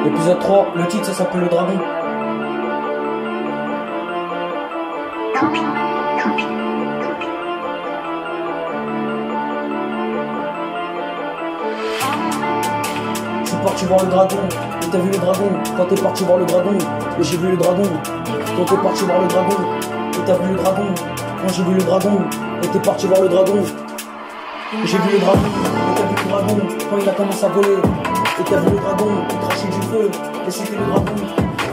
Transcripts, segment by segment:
Épisode 3, le titre ça s'appelle Le Dragon. Je suis parti voir le dragon, et t'as vu le dragon. Quand t'es parti voir le dragon, et j'ai vu le dragon. Quand t'es parti voir le dragon, et t'as vu le dragon. Quand j'ai vu le dragon, et t'es parti voir le dragon. Et j'ai vu le dragon, et t'as vu le dragon. Quand il a commencé à voler, et t'as vu le dragon, il crachait du feu, et c'était le dragon.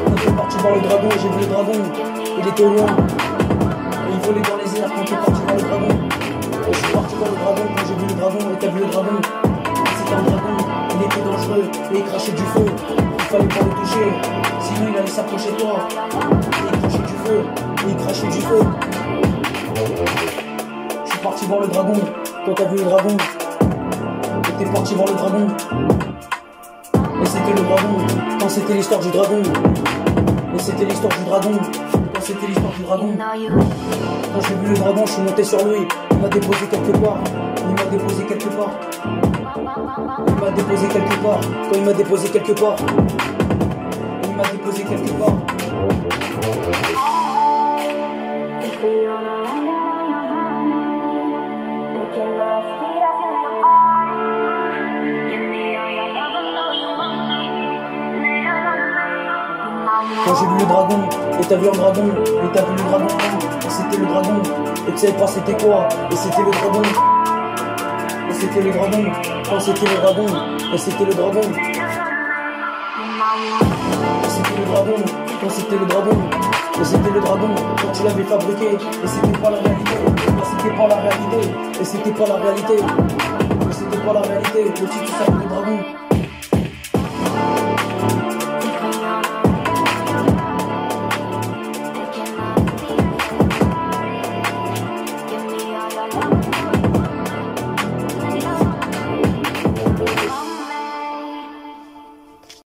Quand t'es parti voir le dragon, j'ai vu le dragon. Il était au loin, et il volait dans les airs. Quand t'es parti voir le dragon, et je suis parti voir le dragon. Quand j'ai vu le dragon, et t'as vu le dragon. C'était un dragon, il était dangereux, et il crachait du feu. Il fallait pas le toucher, sinon il allait s'approcher de toi. Et il crachait du feu, et il crachait du feu. Je suis parti voir le dragon. Quand t'as vu le dragon, et t'es parti voir le dragon. Et c'était le dragon, quand c'était l'histoire du dragon. Et c'était l'histoire du dragon, quand c'était l'histoire du dragon. Quand j'ai vu le dragon, je suis monté sur lui. Il m'a déposé quelque part, il m'a déposé quelque part. Il m'a déposé quelque part, quand il m'a déposé quelque part. Il m'a déposé quelque part. Quand j'ai vu le dragon, et t'as vu un dragon, et t'as vu le dragon, et c'était le dragon, et tu savais pas c'était quoi, et c'était le dragon, et c'était le dragon, quand c'était le dragon, et c'était le dragon, et c'était le dragon, quand c'était le dragon, et c'était le dragon, quand tu l'avais fabriqué, et c'était pas la réalité, et c'était pas la réalité, et c'était pas la réalité, et c'était pas la réalité, le titre s'appelle le dragon.